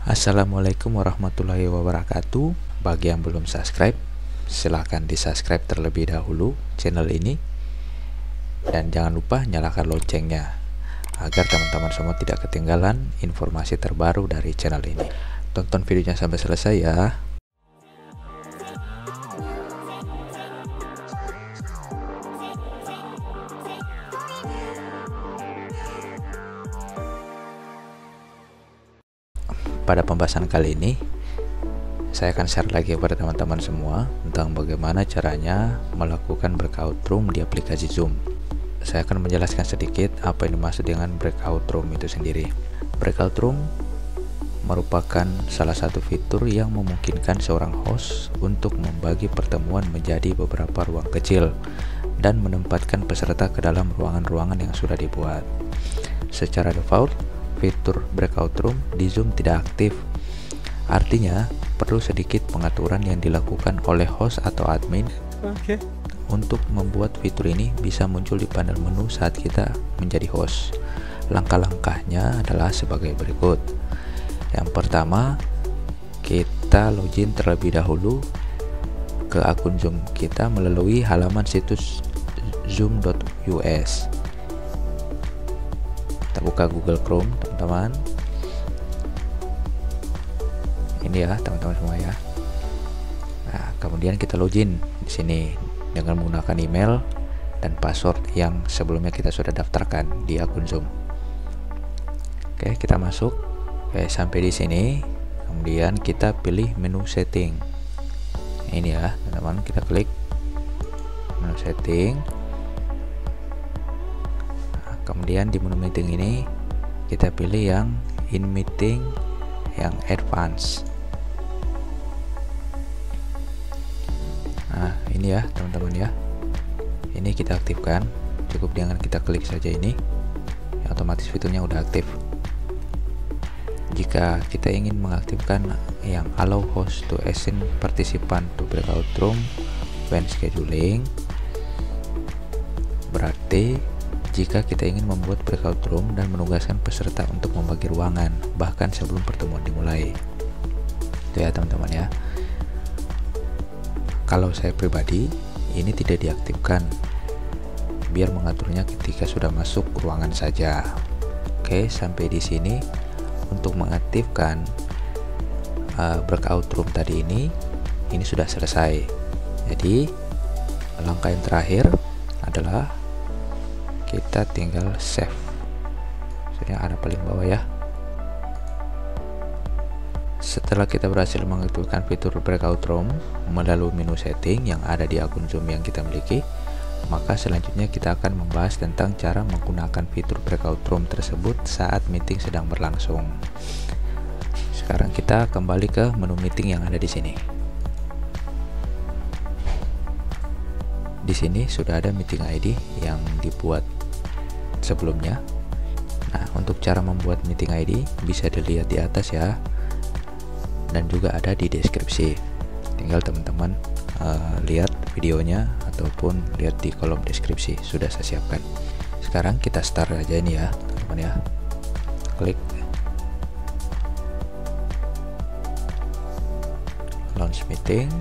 Assalamualaikum warahmatullahi wabarakatuh. Bagi yang belum subscribe, silahkan di subscribe terlebih dahulu channel ini. Dan jangan lupa nyalakan loncengnya, agar teman-teman semua tidak ketinggalan informasi terbaru dari channel ini. Tonton videonya sampai selesai ya. Pada pembahasan kali ini, saya akan share lagi kepada teman-teman semua tentang bagaimana caranya melakukan breakout room di aplikasi Zoom. Saya akan menjelaskan sedikit apa yang dimaksud dengan breakout room itu sendiri. Breakout room merupakan salah satu fitur yang memungkinkan seorang host untuk membagi pertemuan menjadi beberapa ruang kecil dan menempatkan peserta ke dalam ruangan-ruangan yang sudah dibuat. Secara default, fitur breakout room di Zoom tidak aktif. Artinya, perlu sedikit pengaturan yang dilakukan oleh host atau admin untuk membuat fitur ini bisa muncul di panel menu saat kita menjadi host. Langkah-langkahnya adalah sebagai berikut. Yang pertama, kita login terlebih dahulu ke akun Zoom kita melalui halaman situs zoom.us. Kita buka Google Chrome, teman-teman. Ini ya, teman-teman semua ya. Nah, kemudian kita login di sini dengan menggunakan email dan password yang sebelumnya kita sudah daftarkan di akun Zoom. Oke, kita masuk. Oke, sampai di sini. Kemudian kita pilih menu setting. Ini ya, teman-teman, kita klik menu setting. Kemudian di menu meeting ini kita pilih yang in meeting yang advance. Nah, ini ya teman-teman ya. Ini kita aktifkan. Cukup dengan kita klik saja ini, ya, otomatis fiturnya udah aktif. Jika kita ingin mengaktifkan yang allow host to assign participant to breakout room when scheduling, berarti jika kita ingin membuat breakout room dan menugaskan peserta untuk membagi ruangan bahkan sebelum pertemuan dimulai. Itu ya teman-teman ya. Kalau saya pribadi, ini tidak diaktifkan, biar mengaturnya ketika sudah masuk ruangan saja. Oke, sampai di sini untuk mengaktifkan breakout room tadi ini sudah selesai. Jadi langkah yang terakhir adalah kita tinggal save. Yang ada paling bawah ya. Setelah kita berhasil mengaktifkan fitur breakout room melalui menu setting yang ada di akun Zoom yang kita miliki, maka selanjutnya kita akan membahas tentang cara menggunakan fitur breakout room tersebut saat meeting sedang berlangsung. Sekarang kita kembali ke menu meeting yang ada di sini. Di sini sudah ada meeting ID yang dibuat sebelumnya. Nah, untuk cara membuat meeting ID bisa dilihat di atas ya, dan juga ada di deskripsi. Tinggal teman-teman lihat videonya ataupun lihat di kolom deskripsi, sudah saya siapkan. Sekarang kita start aja ini ya teman-teman ya. Klik launch meeting.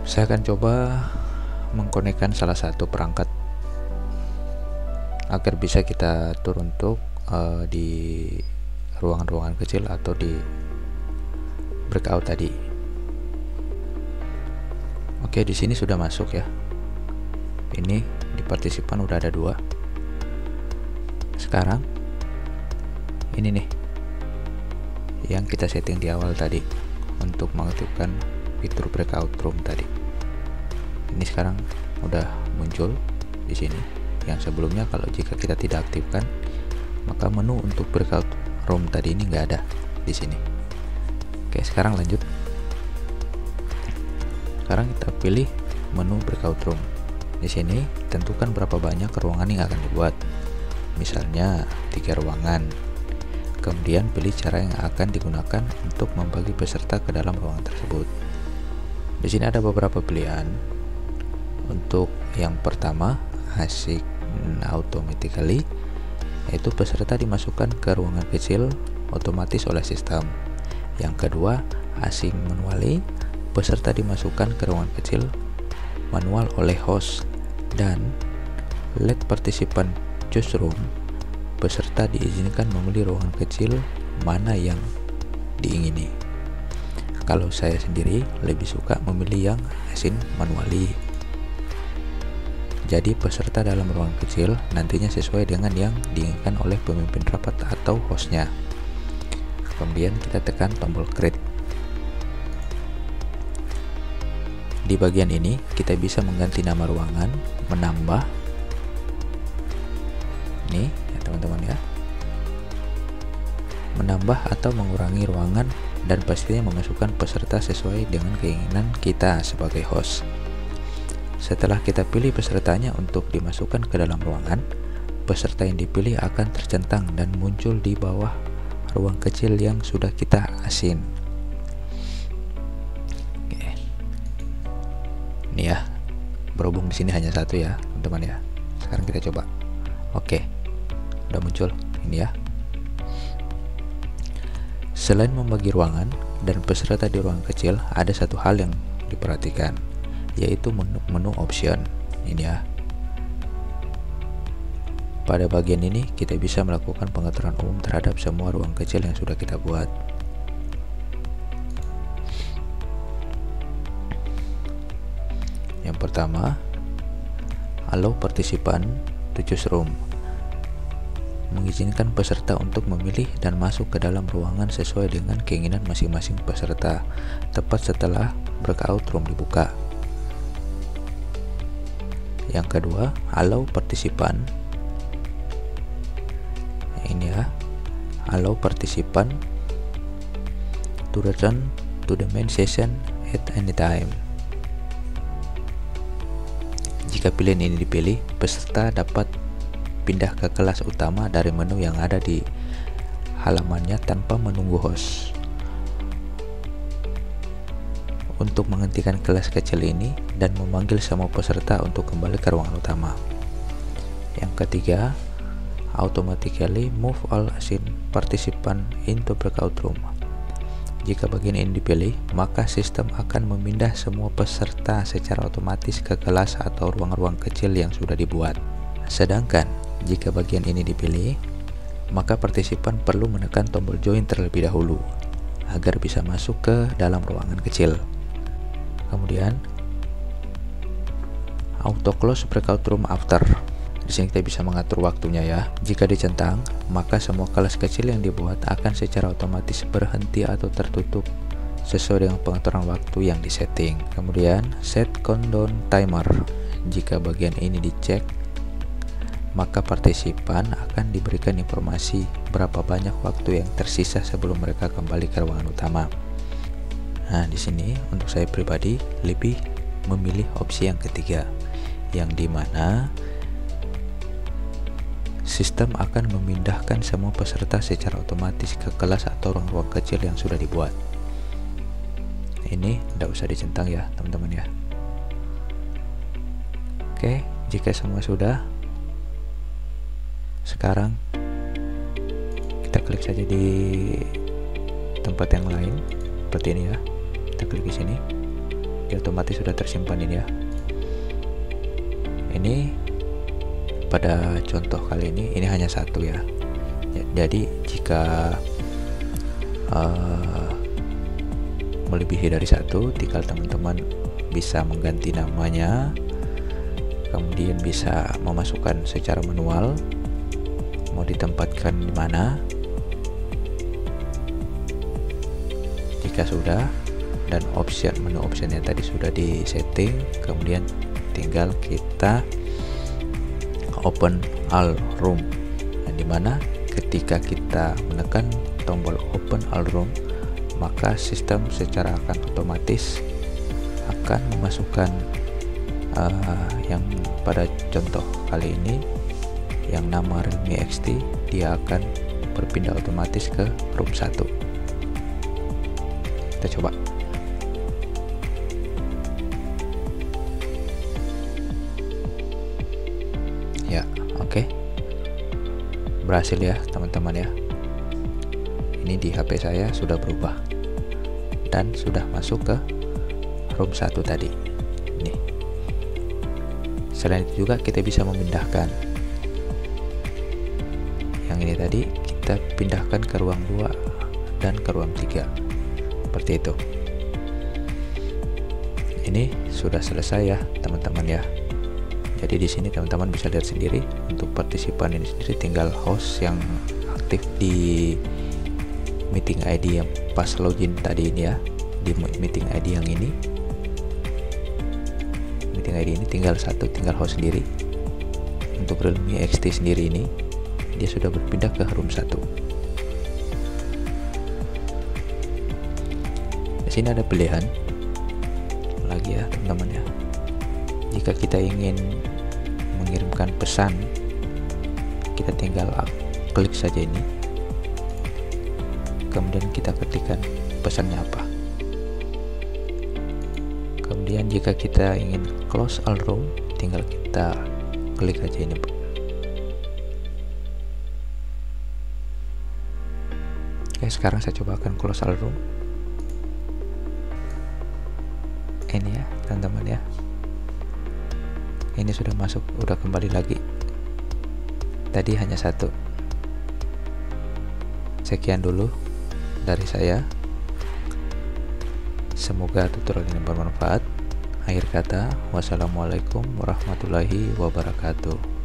Saya akan coba mengkonekkan salah satu perangkat agar bisa kita turun untuk di ruangan-ruangan kecil atau di breakout tadi. Oke, di sini sudah masuk ya. Ini di partisipan udah ada 2. Sekarang ini nih yang kita setting di awal tadi untuk mengaktifkan fitur breakout room tadi. Ini sekarang udah muncul di sini. Yang sebelumnya kalau jika kita tidak aktifkan, maka menu untuk breakout room tadi ini nggak ada di sini. Oke, sekarang lanjut. Sekarang kita pilih menu breakout room. Di sini tentukan berapa banyak ruangan yang akan dibuat. Misalnya 3 ruangan. Kemudian pilih cara yang akan digunakan untuk membagi peserta ke dalam ruangan tersebut. Di sini ada beberapa pilihan. Untuk yang pertama async automatically, yaitu peserta dimasukkan ke ruangan kecil otomatis oleh sistem. Yang kedua, async manually, peserta dimasukkan ke ruangan kecil manual oleh host. Dan let participant choose room, peserta diizinkan memilih ruangan kecil mana yang diingini. Kalau saya sendiri lebih suka memilih yang async manually. Jadi peserta dalam ruangan kecil nantinya sesuai dengan yang diinginkan oleh pemimpin rapat atau hostnya. Kemudian kita tekan tombol create. Di bagian ini kita bisa mengganti nama ruangan, menambah nih ya teman-teman ya, menambah atau mengurangi ruangan, dan pastinya memasukkan peserta sesuai dengan keinginan kita sebagai host. Setelah kita pilih pesertanya untuk dimasukkan ke dalam ruangan, peserta yang dipilih akan tercentang dan muncul di bawah ruang kecil yang sudah kita assign. Oke. Ini ya, berhubung di sini hanya satu ya, teman-teman ya. Sekarang kita coba. Oke, udah muncul. Ini ya. Selain membagi ruangan dan peserta di ruangan kecil, ada satu hal yang diperhatikan, yaitu menu option. Ini ya. Pada bagian ini kita bisa melakukan pengaturan umum terhadap semua ruang kecil yang sudah kita buat. Yang pertama, allow participant to choose room, mengizinkan peserta untuk memilih dan masuk ke dalam ruangan sesuai dengan keinginan masing-masing peserta tepat setelah breakout room dibuka. Yang kedua, allow participant, ini ya, allow participant to return to the main session at any time. Jika pilihan ini dipilih, peserta dapat pindah ke kelas utama dari menu yang ada di halamannya tanpa menunggu host. Untuk menghentikan kelas kecil ini dan memanggil semua peserta untuk kembali ke ruangan utama. Yang ketiga, automatically move all async participant into breakout room. Jika bagian ini dipilih, maka sistem akan memindah semua peserta secara otomatis ke kelas atau ruang-ruang kecil yang sudah dibuat. Sedangkan jika bagian ini dipilih, maka partisipan perlu menekan tombol join terlebih dahulu agar bisa masuk ke dalam ruangan kecil. Kemudian auto close breakout room after. Di sini kita bisa mengatur waktunya ya. Jika dicentang, maka semua kelas kecil yang dibuat akan secara otomatis berhenti atau tertutup sesuai dengan pengaturan waktu yang disetting. Kemudian set countdown timer. Jika bagian ini dicek, maka partisipan akan diberikan informasi berapa banyak waktu yang tersisa sebelum mereka kembali ke ruangan utama. Nah, di sini untuk saya pribadi lebih memilih opsi yang ketiga, yang dimana sistem akan memindahkan semua peserta secara otomatis ke kelas atau ruang-ruang kecil yang sudah dibuat. Ini tidak usah dicentang ya teman-teman ya. Oke, jika semua sudah, sekarang kita klik saja di tempat yang lain seperti ini ya. Kita klik di sini, dia otomatis sudah tersimpan ini ya. Ini pada contoh kali ini hanya satu ya. Jadi jika melebihi dari satu, tinggal teman-teman bisa mengganti namanya, kemudian bisa memasukkan secara manual mau ditempatkan di mana. Jika sudah, dan menu optionnya tadi sudah disetting, kemudian tinggal kita open all room, yang dimana ketika kita menekan tombol open all room, maka sistem secara akan otomatis akan memasukkan yang pada contoh kali ini yang nama Realme XT, dia akan berpindah otomatis ke room 1. Kita coba. Oke, berhasil ya teman-teman ya. Ini di HP saya sudah berubah dan sudah masuk ke room 1 tadi. Nih. Selain itu juga kita bisa memindahkan. Yang ini tadi kita pindahkan ke ruang 2 dan ke ruang 3. Seperti itu. Ini sudah selesai ya teman-teman ya. Jadi di sini teman-teman bisa lihat sendiri, untuk partisipan ini sendiri tinggal host yang aktif di meeting ID yang pas login tadi ini ya. Di meeting ID yang ini, meeting ID ini tinggal host sendiri. Untuk Realme XT sendiri ini dia sudah berpindah ke room 1. Di sini ada pilihan lagi ya teman-teman ya. Jika kita ingin mengirimkan pesan, kita tinggal klik saja ini, kemudian kita ketikkan pesannya apa. Kemudian jika kita ingin close all room, tinggal kita klik aja ini. Oke, sekarang saya coba akan close all room. Ini ya teman-teman ya. Ini sudah masuk, udah kembali lagi. Tadi hanya 1. Sekian dulu dari saya. Semoga tutorial ini bermanfaat. Akhir kata, wassalamualaikum warahmatullahi wabarakatuh.